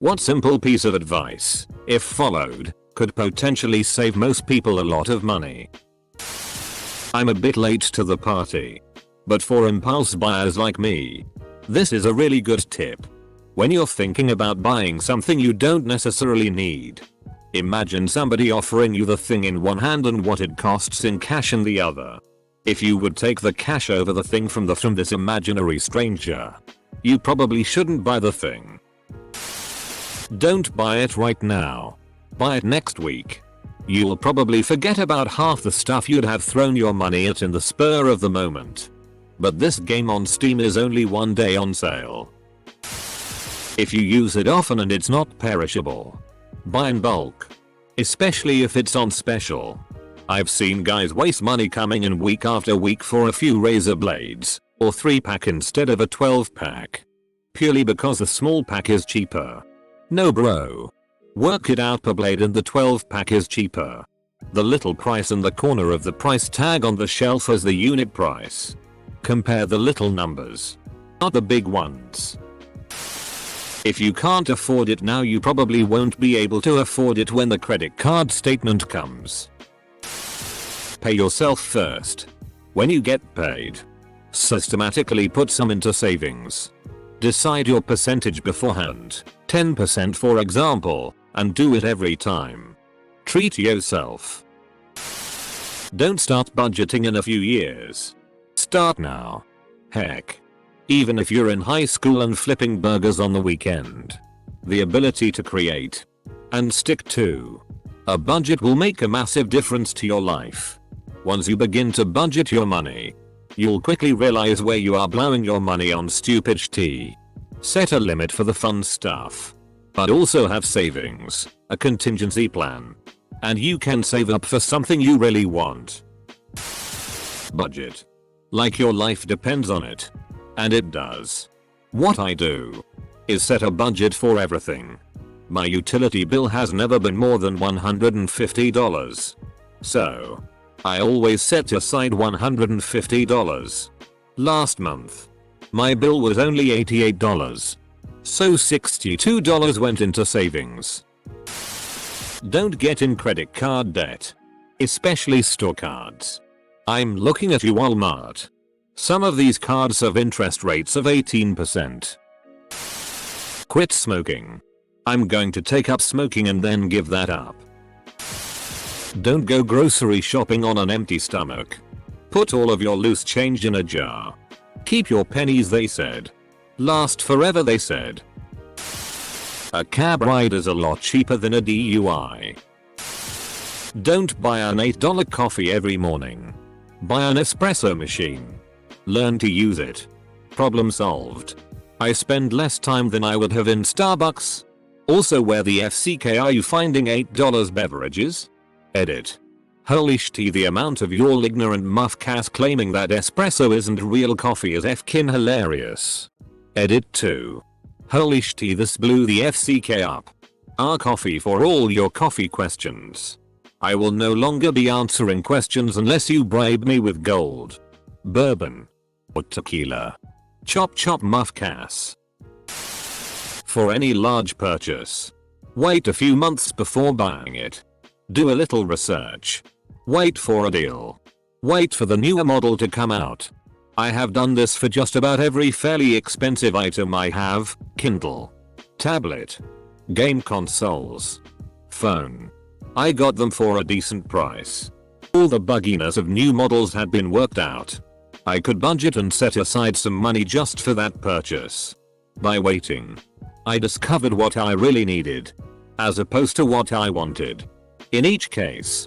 What simple piece of advice, if followed, could potentially save most people a lot of money? I'm a bit late to the party. But for impulse buyers like me, this is a really good tip. When you're thinking about buying something you don't necessarily need, imagine somebody offering you the thing in one hand and what it costs in cash in the other. If you would take the cash over the thing from this imaginary stranger, you probably shouldn't buy the thing. Don't buy it right now. Buy it next week. You'll probably forget about half the stuff you'd have thrown your money at in the spur of the moment. But this game on Steam is only one day on sale. If you use it often and it's not perishable, buy in bulk. Especially if it's on special. I've seen guys waste money coming in week after week for a few razor blades, or 3-pack instead of a 12-pack. Purely because the small pack is cheaper. No bro. Work it out per blade and the 12-pack is cheaper. The little price in the corner of the price tag on the shelf is the unit price. Compare the little numbers, not the big ones. If you can't afford it now, you probably won't be able to afford it when the credit card statement comes. Pay yourself first. When you get paid, systematically put some into savings. Decide your percentage beforehand, 10% for example, and do it every time. Treat yourself. Don't start budgeting in a few years. Start now. Heck, even if you're in high school and flipping burgers on the weekend, the ability to create and stick to a budget will make a massive difference to your life. Once you begin to budget your money, you'll quickly realize where you are blowing your money on stupid shit. Set a limit for the fun stuff, but also have savings, a contingency plan, and you can save up for something you really want. Budget. Like your life depends on it. And it does. What I do is set a budget for everything. My utility bill has never been more than $150. So, I always set aside $150. Last month, my bill was only $88. So $62 went into savings. Don't get in credit card debt. Especially store cards. I'm looking at you, Walmart. Some of these cards have interest rates of 18%. Quit smoking. I'm going to take up smoking and then give that up. Don't go grocery shopping on an empty stomach. Put all of your loose change in a jar. Keep your pennies, they said. Last forever, they said. A cab ride is a lot cheaper than a DUI. Don't buy an $8 coffee every morning. Buy an espresso machine. Learn to use it. Problem solved. I spend less time than I would have in Starbucks. Also, where the FCK are you finding $8 beverages? Edit. Holy shit, the amount of your ignorant muffcast claiming that espresso isn't real coffee is fkin hilarious. Edit 2. Holy shit, this blew the FCK up. Our coffee for all your coffee questions. I will no longer be answering questions unless you bribe me with gold, bourbon, or tequila. Chop chop muffcast. For any large purchase, wait a few months before buying it. Do a little research. Wait for a deal. Wait for the newer model to come out. I have done this for just about every fairly expensive item I have: Kindle, tablet, game consoles, phone. I got them for a decent price. All the bugginess of new models had been worked out. I could budget and set aside some money just for that purchase. By waiting, I discovered what I really needed, as opposed to what I wanted. In each case,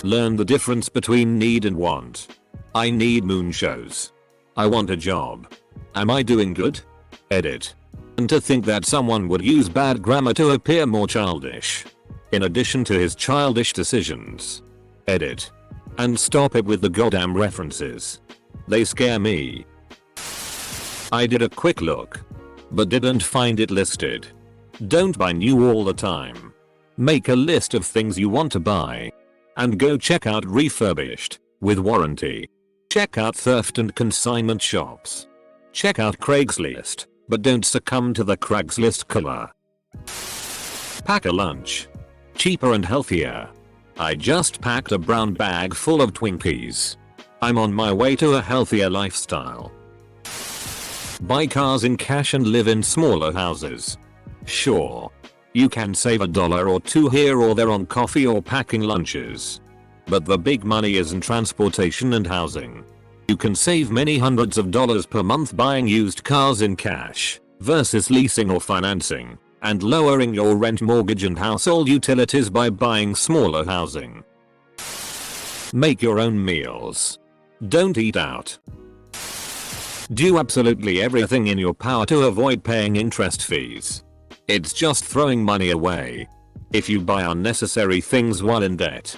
learn the difference between need and want. I need moonshows. I want a job. Am I doing good? Edit. And to think that someone would use bad grammar to appear more childish. In addition to his childish decisions. Edit. And stop it with the goddamn references. They scare me. I did a quick look, but didn't find it listed. Don't buy new all the time. Make a list of things you want to buy. And go check out refurbished, with warranty. Check out thrift and consignment shops. Check out Craigslist. But don't succumb to the Craigslist killer. Pack a lunch. Cheaper and healthier. I just packed a brown bag full of Twinkies. I'm on my way to a healthier lifestyle. Buy cars in cash and live in smaller houses. Sure, you can save $1 or $2 here or there on coffee or packing lunches. But the big money is in transportation and housing. You can save many hundreds of dollars per month buying used cars in cash versus leasing or financing, and lowering your rent, mortgage and household utilities by buying smaller housing. Make your own meals. Don't eat out. Do absolutely everything in your power to avoid paying interest fees. It's just throwing money away. If you buy unnecessary things while in debt,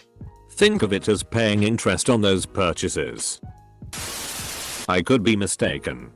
think of it as paying interest on those purchases. I could be mistaken,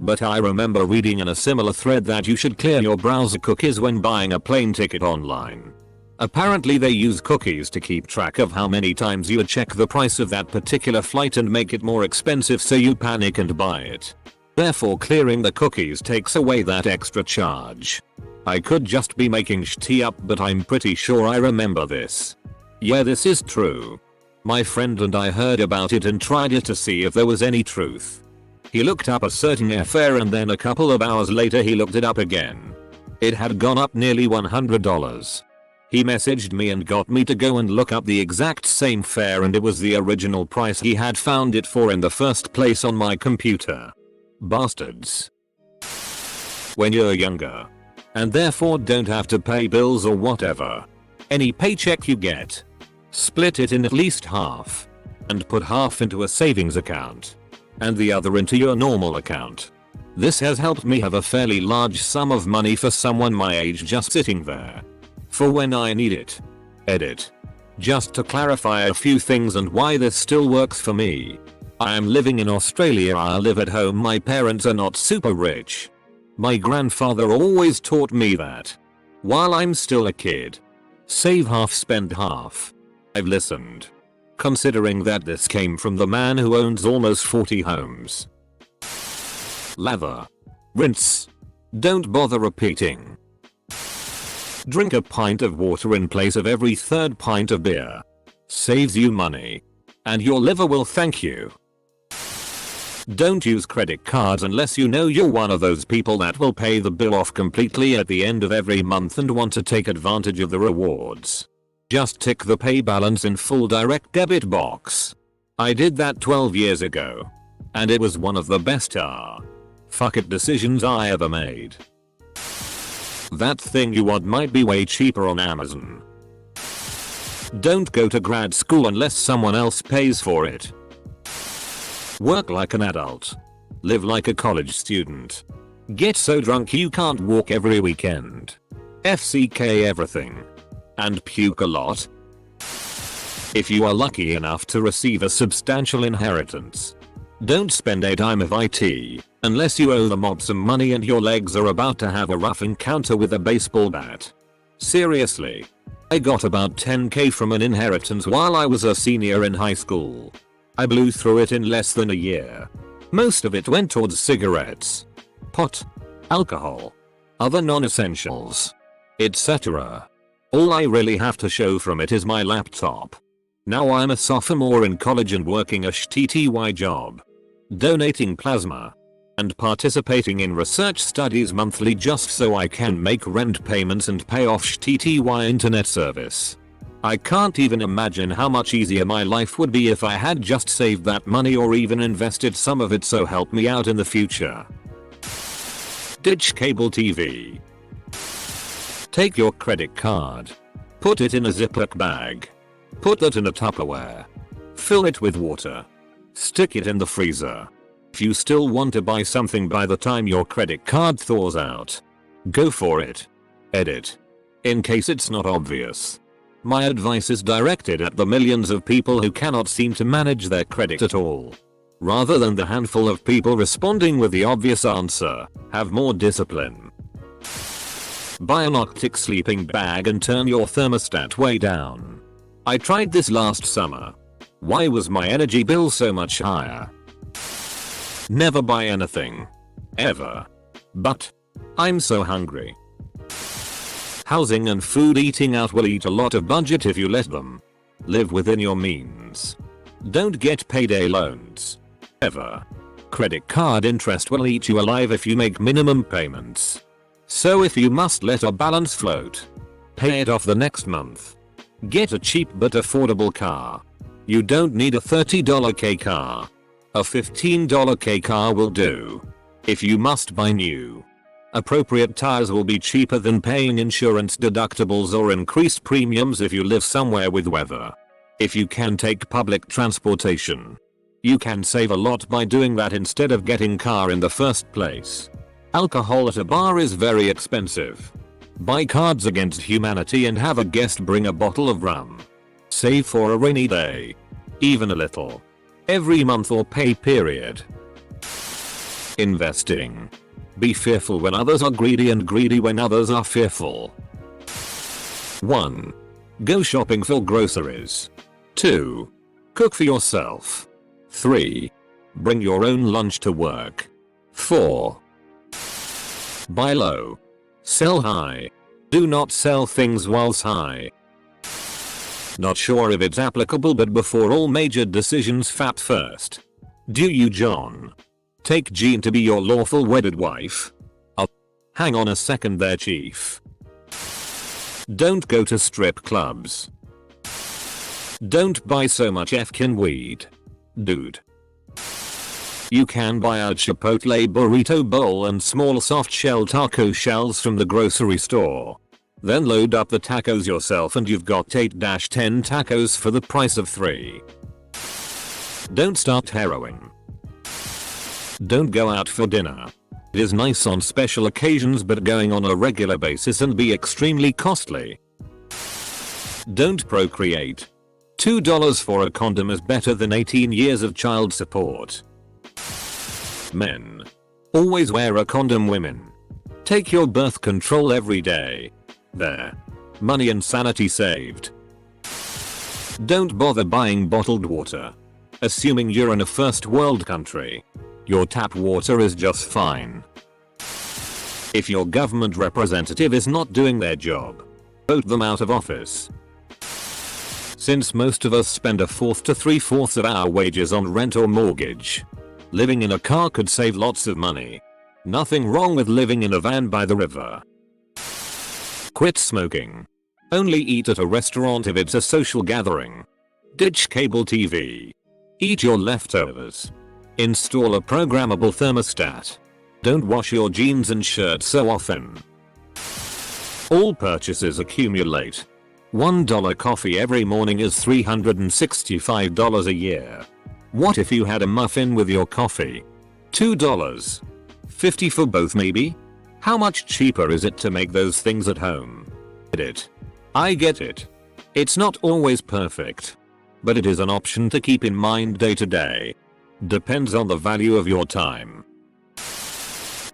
but I remember reading in a similar thread that you should clear your browser cookies when buying a plane ticket online. Apparently they use cookies to keep track of how many times you check the price of that particular flight and make it more expensive, so you panic and buy it. Therefore clearing the cookies takes away that extra charge. I could just be making shit up, but I'm pretty sure I remember this. Yeah, this is true. My friend and I heard about it and tried it to see if there was any truth. He looked up a certain airfare and then a couple of hours later he looked it up again. It had gone up nearly $100. He messaged me and got me to go and look up the exact same fare, and it was the original price he had found it for in the first place on my computer. Bastards. When you're younger, and therefore don't have to pay bills or whatever, any paycheck you get, split it in at least half, and put half into a savings account, and the other into your normal account. This has helped me have a fairly large sum of money for someone my age just sitting there for when I need it. Edit. Just to clarify a few things and why this still works for me. I am living in Australia. I live at home. My parents are not super rich. My grandfather always taught me that while I'm still a kid, save half, spend half. I've listened, considering that this came from the man who owns almost 40 homes. Lather. Rinse. Don't bother repeating. Drink a pint of water in place of every third pint of beer. Saves you money, and your liver will thank you. Don't use credit cards unless you know you're one of those people that will pay the bill off completely at the end of every month and want to take advantage of the rewards. Just tick the pay balance in full direct debit box. I did that 12 years ago, and it was one of the best fuck it decisions I ever made. That thing you want might be way cheaper on Amazon. Don't go to grad school unless someone else pays for it. Work like an adult. Live like a college student. Get so drunk you can't walk every weekend. FCK everything. And puke a lot. If you are lucky enough to receive a substantial inheritance, don't spend a dime of IT unless you owe the mob some money and your legs are about to have a rough encounter with a baseball bat. Seriously. I got about 10k from an inheritance while I was a senior in high school. I blew through it in less than a year. Most of it went towards cigarettes, pot, alcohol, other non-essentials, etc. All I really have to show from it is my laptop. Now I'm a sophomore in college and working a TTY job, donating plasma, and participating in research studies monthly just so I can make rent payments and pay off TTY internet service. I can't even imagine how much easier my life would be if I had just saved that money or even invested some of it, so help me out in the future. Ditch cable TV. Take your credit card. Put it in a Ziploc bag. Put that in a Tupperware. Fill it with water. Stick it in the freezer. If you still want to buy something by the time your credit card thaws out, go for it. Edit. In case it's not obvious, my advice is directed at the millions of people who cannot seem to manage their credit at all. Rather than the handful of people responding with the obvious answer, have more discipline. Buy an Arctic sleeping bag and turn your thermostat way down. I tried this last summer. Why was my energy bill so much higher? Never buy anything. Ever. But I'm so hungry. Housing and food. Eating out will eat a lot of budget if you let them. Live within your means. Don't get payday loans. Ever. Credit card interest will eat you alive if you make minimum payments. So if you must let a balance float, pay it off the next month. Get a cheap but affordable car. You don't need a $30 K car. A $15 K car will do. If you must buy new, appropriate tires will be cheaper than paying insurance deductibles or increased premiums if you live somewhere with weather. If you can take public transportation, you can save a lot by doing that instead of getting car in the first place. Alcohol at a bar is very expensive. Buy Cards Against Humanity and have a guest bring a bottle of rum. Save for a rainy day. Even a little. Every month or pay period. Investing. Be fearful when others are greedy and greedy when others are fearful. 1. Go shopping for groceries. 2. Cook for yourself. 3. Bring your own lunch to work. 4. Buy low. Sell high. Do not sell things whilst high. Not sure if it's applicable, but before all major decisions, fact first. Do you, John, take Jean to be your lawful wedded wife? Hang on a second there, Chief. Don't go to strip clubs. Don't buy so much Fkin weed. Dude. You can buy a Chipotle burrito bowl and small soft shell taco shells from the grocery store. Then load up the tacos yourself and you've got 8-10 tacos for the price of 3. Don't start heroin. Don't go out for dinner. It is nice on special occasions, but going on a regular basis and be extremely costly. Don't procreate. $2 for a condom is better than 18 years of child support. Men. Always wear a condom. Women. Take your birth control every day. There. Money and sanity saved. Don't bother buying bottled water. Assuming you're in a first world country, your tap water is just fine. If your government representative is not doing their job, vote them out of office. Since most of us spend 1/4 to 3/4 of our wages on rent or mortgage, living in a car could save lots of money. Nothing wrong with living in a van by the river. Quit smoking. Only eat at a restaurant if it's a social gathering. Ditch cable TV. Eat your leftovers. Install a programmable thermostat. Don't wash your jeans and shirt so often. All purchases accumulate. $1 coffee every morning is $365 a year. What if you had a muffin with your coffee? $2. $50 for both maybe? How much cheaper is it to make those things at home? I get it. It's not always perfect, but it is an option to keep in mind day to day. Depends on the value of your time.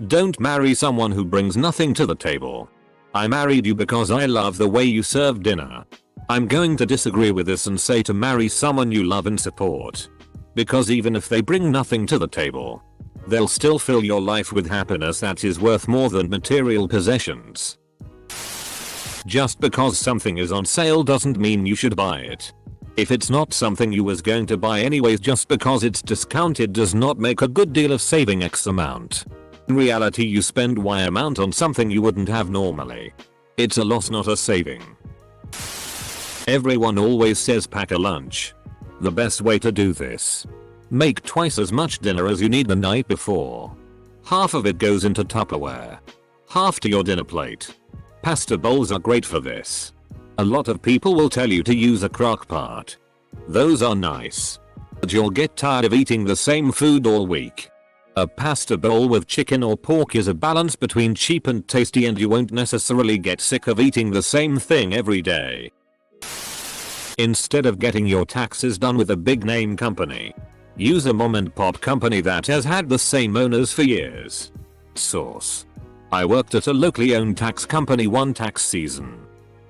Don't marry someone who brings nothing to the table. I married you because I love the way you serve dinner. I'm going to disagree with this and say to marry someone you love and support. Because even if they bring nothing to the table, they'll still fill your life with happiness that is worth more than material possessions. Just because something is on sale doesn't mean you should buy it. If it's not something you was going to buy anyways, just because it's discounted does not make a good deal of saving X amount. In reality, you spend Y amount on something you wouldn't have normally. It's a loss, not a saving. Everyone always says pack a lunch. The best way to do this: make twice as much dinner as you need the night before. Half of it goes into Tupperware. Half to your dinner plate. Pasta bowls are great for this. A lot of people will tell you to use a crock pot. Those are nice, but you'll get tired of eating the same food all week. A pasta bowl with chicken or pork is a balance between cheap and tasty, and you won't necessarily get sick of eating the same thing every day. Instead of getting your taxes done with a big name company, use a mom and pop company that has had the same owners for years. Source: I worked at a locally owned tax company one tax season,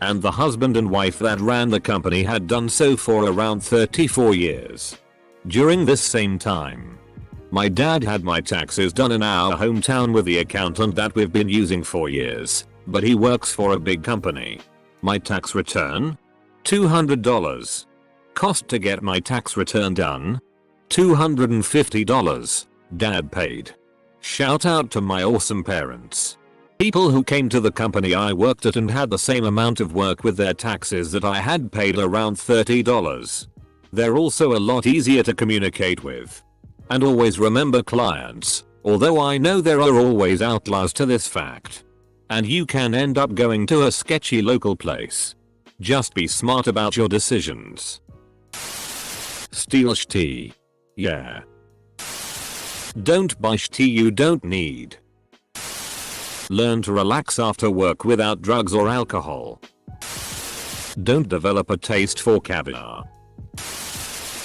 and the husband and wife that ran the company had done so for around 34 years. During this same time, My dad had my taxes done in our hometown with the accountant that we've been using for years, but he works for a big company. My tax return? $200. Cost to get my tax return done? $250. Dad paid. Shout out to my awesome parents. People who came to the company I worked at and had the same amount of work with their taxes that I had, paid around $30. They're also a lot easier to communicate with. And always remember clients, although I know there are always outliers to this fact. And you can end up going to a sketchy local place. Just be smart about your decisions. Steal tea. Yeah. Don't buy tea you don't need. Learn to relax after work without drugs or alcohol. Don't develop a taste for caviar.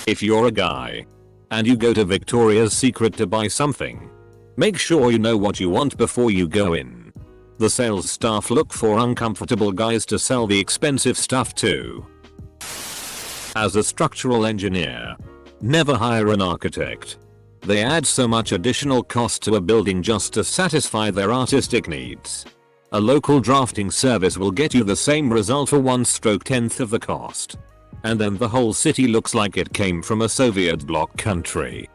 If you're a guy and you go to Victoria's Secret to buy something, make sure you know what you want before you go in. The sales staff look for uncomfortable guys to sell the expensive stuff to. As a structural engineer, never hire an architect. They add so much additional cost to a building just to satisfy their artistic needs. A local drafting service will get you the same result for 1/10th of the cost. And then the whole city looks like it came from a Soviet bloc country.